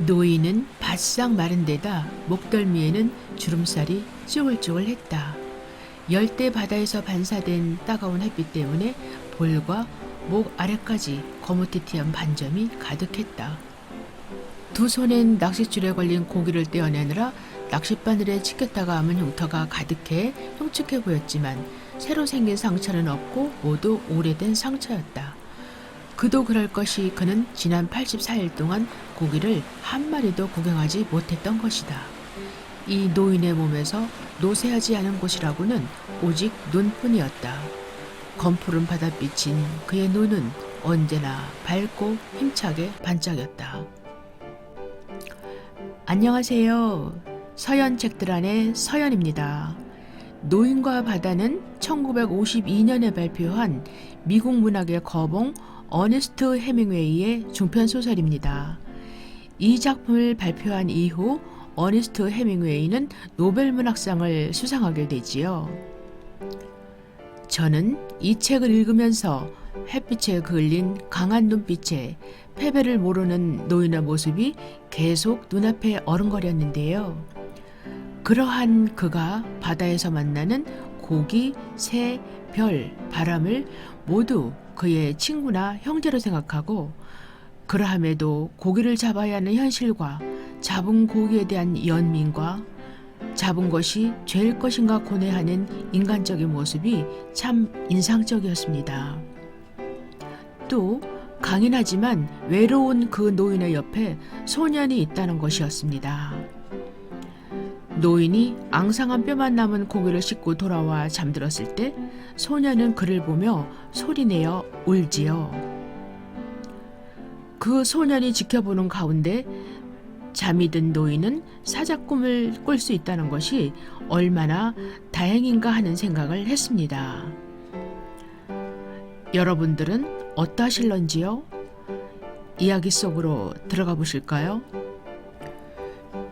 노이는 바싹 마른 데다 목덜미에는 주름살이 쭈글쭈글했다. 열대 바다에서 반사된 따가운 햇빛 때문에 볼과 목 아래까지 거무튀튀한 반점이 가득했다. 두 손엔 낚싯줄에 걸린 고기를 떼어내느라 낚싯바늘에 찍혔다가 아문 흉터가 가득해 흉측해 보였지만 새로 생긴 상처는 없고 모두 오래된 상처였다. 그도 그럴 것이 그는 지난 84일 동안 고기를 한 마리도 구경하지 못했던 것이다. 이 노인의 몸에서 노쇠하지 않은 곳이라고는 오직 눈뿐이었다. 검푸른 바닷빛인 그의 눈은 언제나 밝고 힘차게 반짝였다. 안녕하세요. 서연책들 안의 서연입니다. 노인과 바다는 1952년에 발표한 미국 문학의 거봉 어네스트 해밍웨이의 중편 소설입니다. 이 작품을 발표한 이후 어네스트 해밍웨이는 노벨 문학상을 수상하게 되지요. 저는 이 책을 읽으면서 햇빛에 그을린 강한 눈빛에 패배를 모르는 노인의 모습이 계속 눈앞에 어른거렸는데요. 그러한 그가 바다에서 만나는 고기, 새, 별, 바람을 모두 그의 친구나 형제로 생각하고 그러함에도 고기를 잡아야 하는 현실과 잡은 고기에 대한 연민과 잡은 것이 죄일 것인가 고뇌하는 인간적인 모습이 참 인상적이었습니다. 또 강인하지만 외로운 그 노인의 옆에 소년이 있다는 것이었습니다. 노인이 앙상한 뼈만 남은 고기를 씻고 돌아와 잠들었을 때 소년은 그를 보며 소리내어 울지요. 그 소년이 지켜보는 가운데 잠이 든 노인은 사자꿈을 꿀 수 있다는 것이 얼마나 다행인가 하는 생각을 했습니다. 여러분들은 어떠하실런지요? 이야기 속으로 들어가 보실까요?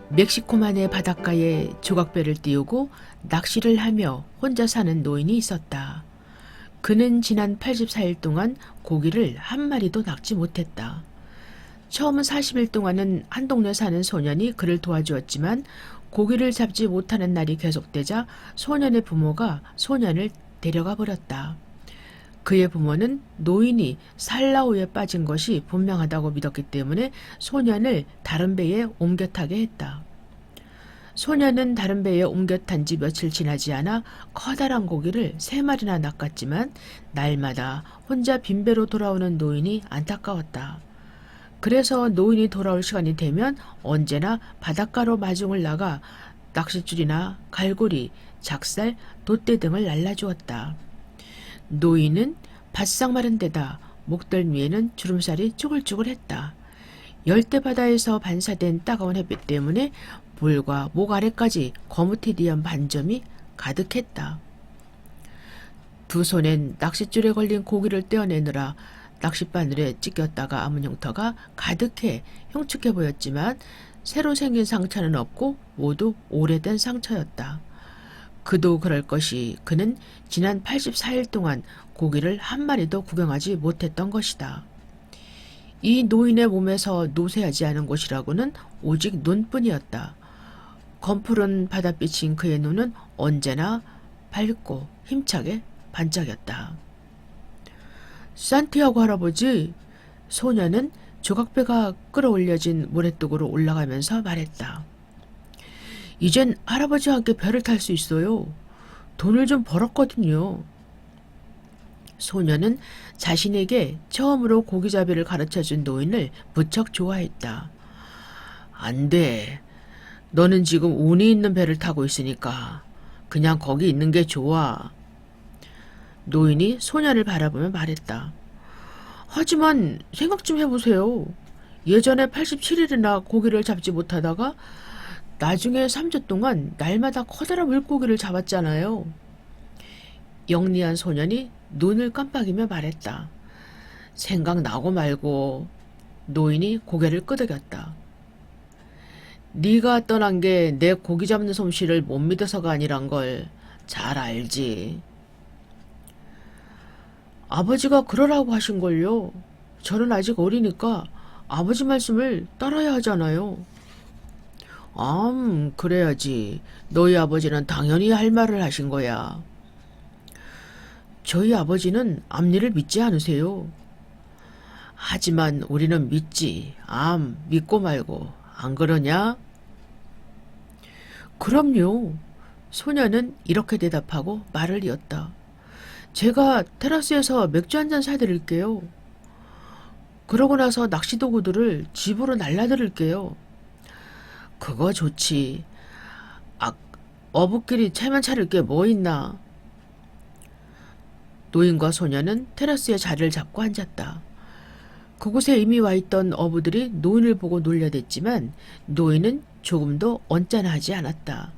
멕시코만의 바닷가에 조각배를 띄우고 낚시를 하며 혼자 사는 노인이 있었다. 그는 지난 84일 동안 고기를 한 마리도 낚지 못했다. 처음 40일 동안은 한 동네 사는 소년이 그를 도와주었지만 고기를 잡지 못하는 날이 계속되자 소년의 부모가 소년을 데려가 버렸다. 그의 부모는 노인이 살라오에 빠진 것이 분명하다고 믿었기 때문에 소년을 다른 배에 옮겨 타게 했다. 소년은 다른 배에 옮겨 탄 지 며칠 지나지 않아 커다란 고기를 3마리나 낚았지만 날마다 혼자 빈배로 돌아오는 노인이 안타까웠다. 그래서 노인이 돌아올 시간이 되면 언제나 바닷가로 마중을 나가 낚싯줄이나 갈고리, 작살, 돛대 등을 날라주었다. 노인은 바싹 마른 데다 목덜미에는 주름살이 쭈글쭈글했다. 열대바다에서 반사된 따가운 햇빛 때문에 볼과 목 아래까지 거무튀튀한 반점이 가득했다. 두 손엔 낚싯줄에 걸린 고기를 떼어내느라 낚싯바늘에 찍혔다가 아문 흉터가 가득해 흉측해 보였지만 새로 생긴 상처는 없고 모두 오래된 상처였다. 그도 그럴 것이 그는 지난 84일 동안 고기를 한 마리도 구경하지 못했던 것이다. 이 노인의 몸에서 노쇠하지 않은 곳이라고는 오직 눈뿐이었다. 검푸른 바닷빛인 그의 눈은 언제나 밝고 힘차게 반짝였다. 산티아고 할아버지, 소녀는 조각배가 끌어올려진 모래뚝으로 올라가면서 말했다. 이젠 할아버지와 함께 배를 탈 수 있어요. 돈을 좀 벌었거든요. 소녀는 자신에게 처음으로 고기잡이를 가르쳐준 노인을 무척 좋아했다. 안 돼. 너는 지금 운이 있는 배를 타고 있으니까 그냥 거기 있는 게 좋아. 노인이 소녀를 바라보며 말했다. 하지만 생각 좀 해보세요. 예전에 87일이나 고기를 잡지 못하다가 나중에 3주 동안 날마다 커다란 물고기를 잡았잖아요. 영리한 소년이 눈을 깜빡이며 말했다. 생각나고 말고. 노인이 고개를 끄덕였다. 네가 떠난 게 내 고기 잡는 솜씨를 못 믿어서가 아니란 걸 잘 알지. 아버지가 그러라고 하신걸요. 저는 아직 어리니까 아버지 말씀을 따라야 하잖아요. 그래야지. 너희 아버지는 당연히 할 말을 하신 거야. 저희 아버지는 앞일을 믿지 않으세요. 하지만 우리는 믿지. 믿고 말고. 안 그러냐? 그럼요. 소녀는 이렇게 대답하고 말을 이었다. 제가 테라스에서 맥주 한 잔 사드릴게요. 그러고 나서 낚시 도구들을 집으로 날라드릴게요. 그거 좋지. 아, 어부끼리 체면 차릴 게 뭐 있나? 노인과 소녀는 테라스에 자리를 잡고 앉았다. 그곳에 이미 와 있던 어부들이 노인을 보고 놀려댔지만 노인은 조금도 언짢아하지 않았다.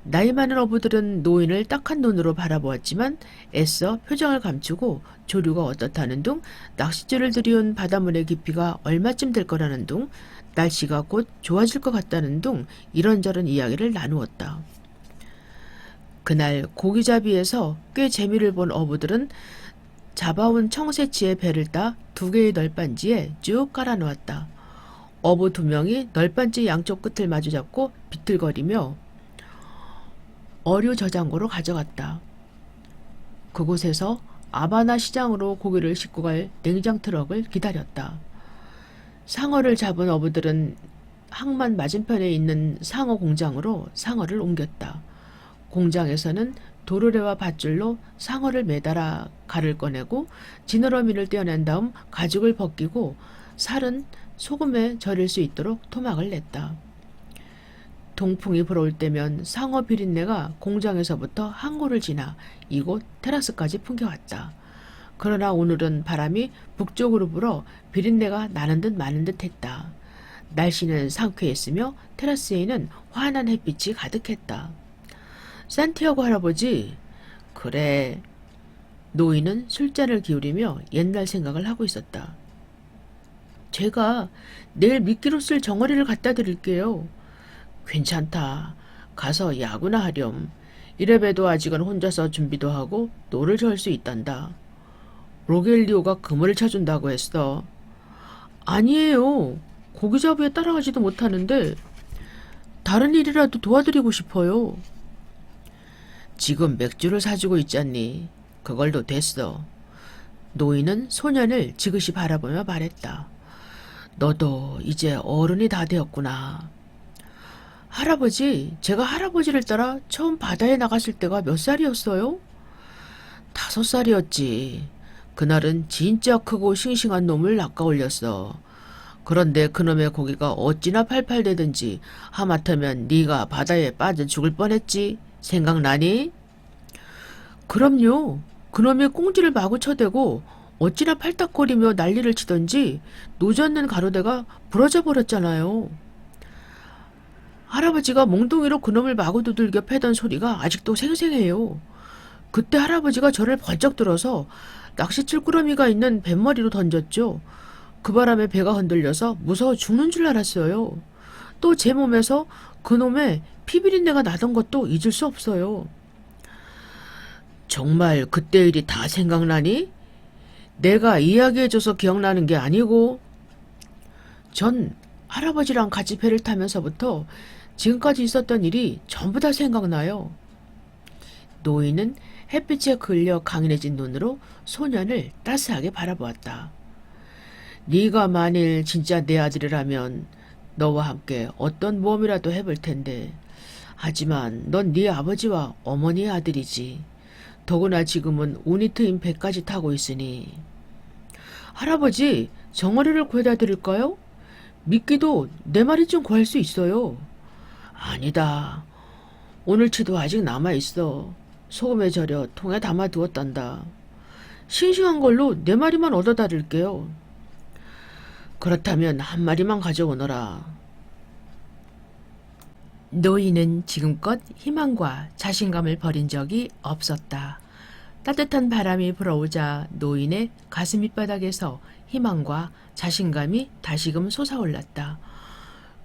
나이 많은 어부들은 노인을 딱한 눈으로 바라보았지만 애써 표정을 감추고 조류가 어떻다는 둥, 낚싯줄을 들이온 바닷물의 깊이가 얼마쯤 될 거라는 둥, 날씨가 곧 좋아질 것 같다는 둥 이런저런 이야기를 나누었다. 그날 고기잡이에서 꽤 재미를 본 어부들은 잡아온 청새치의 배를 따 2개의 널빤지에 쭉 깔아놓았다. 어부 2명이 널빤지 양쪽 끝을 마주잡고 비틀거리며 어류 저장고로 가져갔다. 그곳에서 아바나 시장으로 고기를 싣고 갈 냉장 트럭을 기다렸다. 상어를 잡은 어부들은 항만 맞은편에 있는 상어 공장으로 상어를 옮겼다. 공장에서는 도르래와 밧줄로 상어를 매달아 갈을 꺼내고 지느러미를 떼어낸 다음 가죽을 벗기고 살은 소금에 절일 수 있도록 토막을 냈다. 동풍이 불어올 때면 상어 비린내가 공장에서부터 항구를 지나 이곳 테라스까지 풍겨왔다. 그러나 오늘은 바람이 북쪽으로 불어 비린내가 나는 듯 마는 듯 했다. 날씨는 상쾌했으며 테라스에는 환한 햇빛이 가득했다. 산티아고 할아버지, 그래. 노인은 술잔을 기울이며 옛날 생각을 하고 있었다. 제가 내일 미끼로 쓸 정어리를 갖다 드릴게요. 괜찮다. 가서 야구나 하렴. 이래봬도 아직은 혼자서 준비도 하고 노를 저을 수 있단다. 로겔리오가 그물을 쳐준다고 했어. 아니에요. 고기잡이에 따라가지도 못하는데 다른 일이라도 도와드리고 싶어요. 지금 맥주를 사주고 있잖니. 그걸도 됐어. 노인은 소년을 지그시 바라보며 말했다. 너도 이제 어른이 다 되었구나. 할아버지, 제가 할아버지를 따라 처음 바다에 나갔을 때가 몇 살이었어요? 5살이었지. 그날은 진짜 크고 싱싱한 놈을 낚아올렸어. 그런데 그놈의 고기가 어찌나 팔팔대든지 하마터면 네가 바다에 빠져 죽을 뻔했지. 생각나니? 그럼요. 그놈의 꽁지를 마구 쳐대고 어찌나 팔딱거리며 난리를 치던지 노젓는 가로대가 부러져 버렸잖아요. 할아버지가 몽둥이로 그놈을 마구 두들겨 패던 소리가 아직도 생생해요. 그때 할아버지가 저를 번쩍 들어서 낚싯줄 꾸러미가 있는 뱃머리로 던졌죠. 그 바람에 배가 흔들려서 무서워 죽는 줄 알았어요. 또 제 몸에서 그놈의 피비린내가 나던 것도 잊을 수 없어요. 정말 그때 일이 다 생각나니? 내가 이야기해줘서 기억나는 게 아니고. 전 할아버지랑 같이 배를 타면서부터 지금까지 있었던 일이 전부 다 생각나요. 노인은 햇빛에 그을려 강인해진 눈으로 소년을 따스하게 바라보았다. 네가 만일 진짜 내 아들이라면 너와 함께 어떤 모험이라도 해볼 텐데 하지만 넌 네 아버지와 어머니의 아들이지. 더구나 지금은 운이 트인 배까지 타고 있으니. 할아버지, 정어리를 구해다 드릴까요? 미끼도 4마리 좀 구할 수 있어요. 아니다. 오늘치도 아직 남아있어. 소금에 절여 통에 담아두었단다. 싱싱한 걸로 4마리만 얻어다 드릴게요. 그렇다면 1마리만 가져오너라. 노인은 지금껏 희망과 자신감을 버린 적이 없었다. 따뜻한 바람이 불어오자 노인의 가슴 밑바닥에서 희망과 자신감이 다시금 솟아올랐다.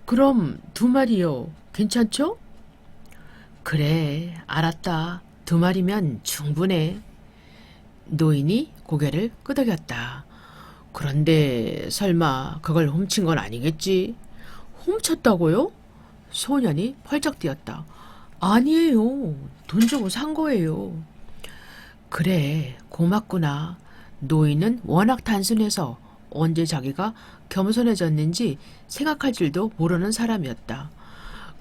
그럼 2마리요. 괜찮죠? 그래, 알았다. 2마리면 충분해. 노인이 고개를 끄덕였다. 그런데 설마 그걸 훔친 건 아니겠지? 훔쳤다고요? 소년이 펄쩍 뛰었다. 아니에요. 돈 주고 산 거예요. 그래, 고맙구나. 노인은 워낙 단순해서 언제 자기가 겸손해졌는지 생각할 줄도 모르는 사람이었다.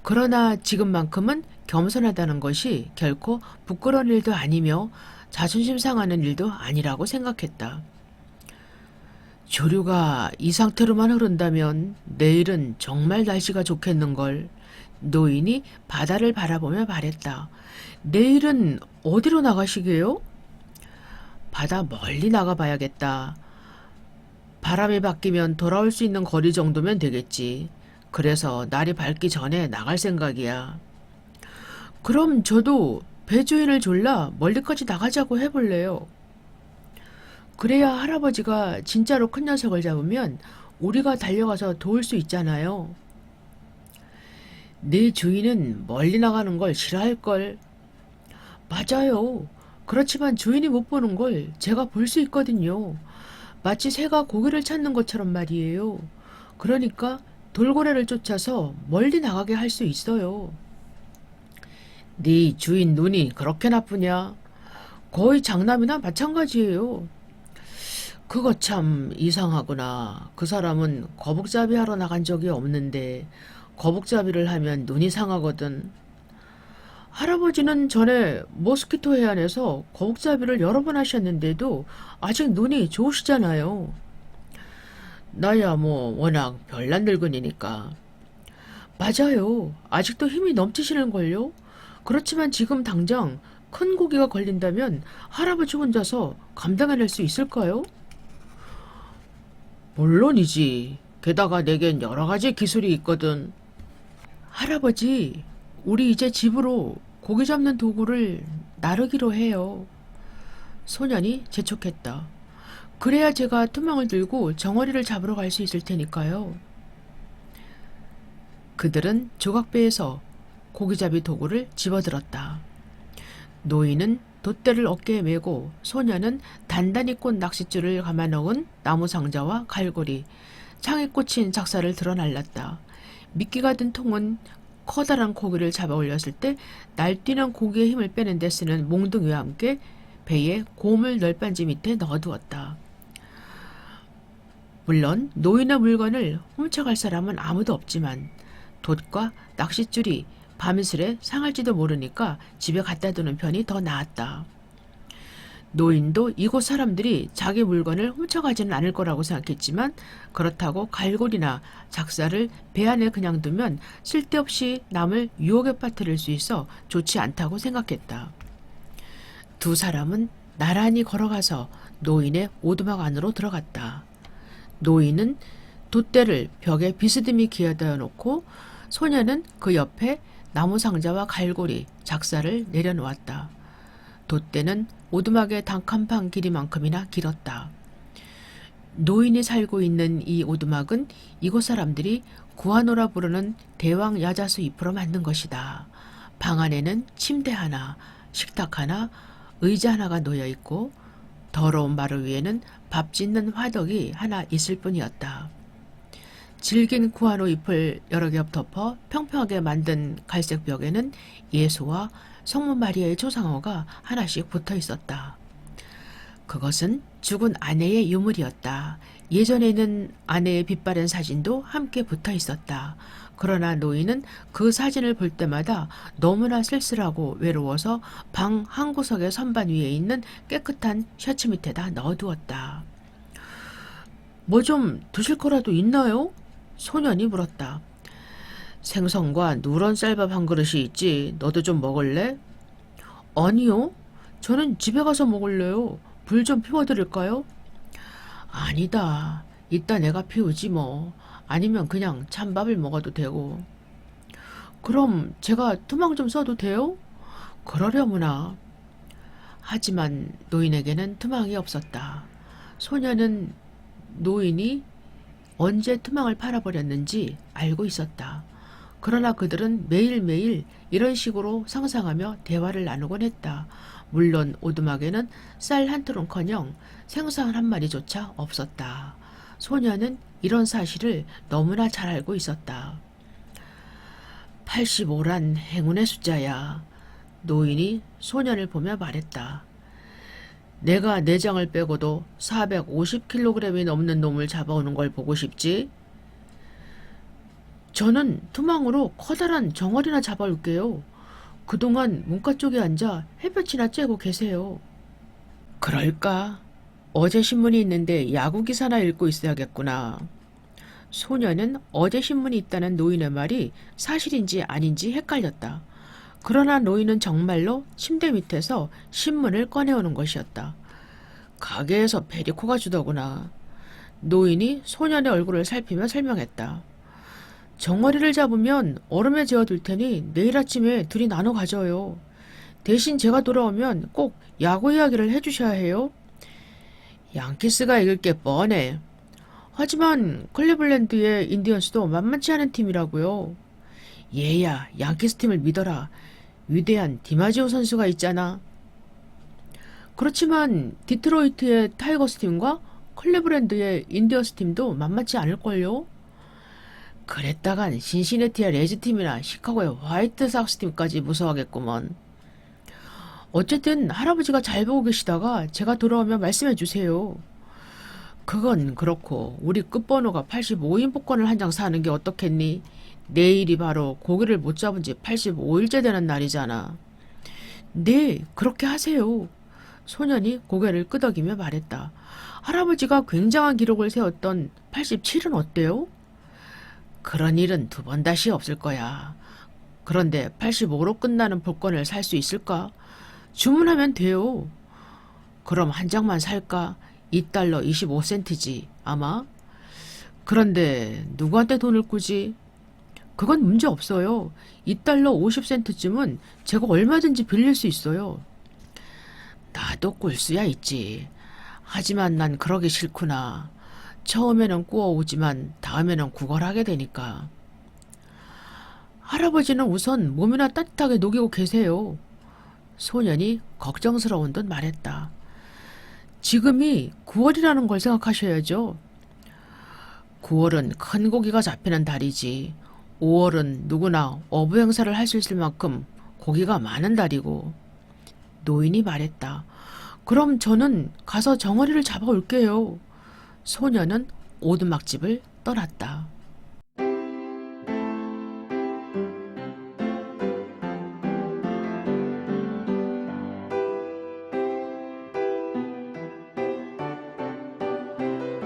그러나 지금만큼은 겸손하다는 것이 결코 부끄러운 일도 아니며 자존심 상하는 일도 아니라고 생각했다. 조류가 이 상태로만 흐른다면 내일은 정말 날씨가 좋겠는걸. 노인이 바다를 바라보며 말했다. 내일은 어디로 나가시게요? 바다 멀리 나가봐야겠다. 바람이 바뀌면 돌아올 수 있는 거리 정도면 되겠지. 그래서 날이 밝기 전에 나갈 생각이야. 그럼 저도 배주인을 졸라 멀리까지 나가자고 해볼래요. 그래야 할아버지가 진짜로 큰 녀석을 잡으면 우리가 달려가서 도울 수 있잖아요. 내 주인은 멀리 나가는 걸 싫어할걸. 맞아요. 그렇지만 주인이 못 보는 걸 제가 볼 수 있거든요. 마치 새가 고기를 찾는 것처럼 말이에요. 그러니까 돌고래를 쫓아서 멀리 나가게 할 수 있어요. 네 주인 눈이 그렇게 나쁘냐? 거의 장남이나 마찬가지예요. 그거 참 이상하구나. 그 사람은 거북잡이 하러 나간 적이 없는데 거북잡이를 하면 눈이 상하거든. 할아버지는 전에 모스키토 해안에서 거북잡이를 여러 번 하셨는데도 아직 눈이 좋으시잖아요. 나야 뭐 워낙 별난 늙은이니까. 맞아요. 아직도 힘이 넘치시는걸요. 그렇지만 지금 당장 큰 고기가 걸린다면 할아버지 혼자서 감당해낼 수 있을까요? 물론이지. 게다가 내겐 여러 가지 기술이 있거든. 할아버지, 우리 이제 집으로 고기 잡는 도구를 나르기로 해요. 소년이 재촉했다. 그래야 제가 투망을 들고 정어리를 잡으러 갈 수 있을 테니까요. 그들은 조각배에서 고기잡이 도구를 집어들었다. 노인은 돛대를 어깨에 메고 소년은 단단히 꽂 낚싯줄을 감아 넣은 나무 상자와 갈고리, 창에 꽂힌 작사를 들어 날랐다. 미끼가 든 통은 커다란 고기를 잡아 올렸을 때 날뛰는 고기의 힘을 빼는 데 쓰는 몽둥이와 함께 배의 고물 널빤지 밑에 넣어두었다. 물론 노인의 물건을 훔쳐갈 사람은 아무도 없지만 돛과 낚싯줄이 밤이슬에 상할지도 모르니까 집에 갖다 두는 편이 더 나았다. 노인도 이곳 사람들이 자기 물건을 훔쳐가지는 않을 거라고 생각했지만 그렇다고 갈고리나 작사를 배 안에 그냥 두면 쓸데없이 남을 유혹에 빠뜨릴 수 있어 좋지 않다고 생각했다. 두 사람은 나란히 걸어가서 노인의 오두막 안으로 들어갔다. 노인은 돛대를 벽에 비스듬히 기어다여 놓고 소녀는 그 옆에 나무 상자와 갈고리, 작사를 내려놓았다. 돛대는 오두막의 단칸방 길이만큼이나 길었다. 노인이 살고 있는 이 오두막은 이곳 사람들이 구하노라 부르는 대왕 야자수 잎으로 만든 것이다. 방 안에는 침대 하나, 식탁 하나, 의자 하나가 놓여 있고 더러운 마루 위에는 밥 짓는 화덕이 하나 있을 뿐이었다. 질긴 구하노 잎을 여러 겹 덮어 평평하게 만든 갈색 벽에는 예수와 성모 마리아의 초상화가 하나씩 붙어 있었다. 그것은 죽은 아내의 유물이었다. 예전에는 아내의 빛바랜 사진도 함께 붙어 있었다. 그러나 노인은 그 사진을 볼 때마다 너무나 쓸쓸하고 외로워서 방 한 구석의 선반 위에 있는 깨끗한 셔츠 밑에다 넣어두었다. 뭐 좀 드실 거라도 있나요? 소년이 물었다. 생선과 누런 쌀밥 한 그릇이 있지. 너도 좀 먹을래? 아니요. 저는 집에 가서 먹을래요. 불 좀 피워드릴까요? 아니다. 이따 내가 피우지 뭐. 아니면 그냥 찬밥을 먹어도 되고. 그럼 제가 투망 좀 써도 돼요? 그러려무나. 하지만 노인에게는 투망이 없었다. 소년은 노인이 언제 투망을 팔아버렸는지 알고 있었다. 그러나 그들은 매일매일 이런 식으로 상상하며 대화를 나누곤 했다. 물론 오두막에는 쌀 한 톨은커녕 생선 한 마리조차 없었다. 소녀는 이런 사실을 너무나 잘 알고 있었다. 85란 행운의 숫자야. 노인이 소년을 보며 말했다. 내가 내장을 빼고도 450kg이 넘는 놈을 잡아오는 걸 보고 싶지? 저는 투망으로 커다란 정어리나 잡아올게요. 그동안 문가 쪽에 앉아 햇볕이나 쬐고 계세요. 그럴까? 어제 신문이 있는데 야구 기사나 읽고 있어야겠구나. 소녀는 어제 신문이 있다는 노인의 말이 사실인지 아닌지 헷갈렸다. 그러나 노인은 정말로 침대 밑에서 신문을 꺼내오는 것이었다. 가게에서 베리코가 주더구나. 노인이 소년의 얼굴을 살피며 설명했다. 정어리를 잡으면 얼음에 재워둘 테니 내일 아침에 둘이 나눠 가져요. 대신 제가 돌아오면 꼭 야구 이야기를 해주셔야 해요. 양키스가 이길 게 뻔해. 하지만 클리블랜드의 인디언스도 만만치 않은 팀이라고요. 얘야, 양키스 팀을 믿어라. 위대한 디마지오 선수가 있잖아. 그렇지만 디트로이트의 타이거스 팀과 클리블랜드의 인디언스 팀도 만만치 않을걸요. 그랬다간 신시내티의 레즈 팀이나 시카고의 화이트삭스 팀까지 무서워하겠구먼. 어쨌든 할아버지가 잘 보고 계시다가 제가 돌아오면 말씀해 주세요. 그건 그렇고 우리 끝번호가 85인 복권을 한 장 사는 게 어떻겠니? 내일이 바로 고기를 못 잡은 지 85일째 되는 날이잖아. 네, 그렇게 하세요. 소년이 고개를 끄덕이며 말했다. 할아버지가 굉장한 기록을 세웠던 87은 어때요? 그런 일은 두 번 다시 없을 거야. 그런데 85로 끝나는 복권을 살 수 있을까? 주문하면 돼요. 그럼 한 장만 살까? 2달러 25센트지 아마. 그런데 누구한테 돈을 꾸지? 그건 문제 없어요. 2달러 50센트쯤은 제가 얼마든지 빌릴 수 있어요. 나도 꿀 수야 있지. 하지만 난 그러기 싫구나. 처음에는 꾸어오지만 다음에는 구걸하게 되니까. 할아버지는 우선 몸이나 따뜻하게 녹이고 계세요. 소년이 걱정스러운 듯 말했다. 지금이 9월이라는 걸 생각하셔야죠. 9월은 큰 고기가 잡히는 달이지. 5월은 누구나 어부 행사를 할 수 있을 만큼 고기가 많은 달이고. 노인이 말했다. 그럼 저는 가서 정어리를 잡아올게요. 소년은 오두막집을 떠났다.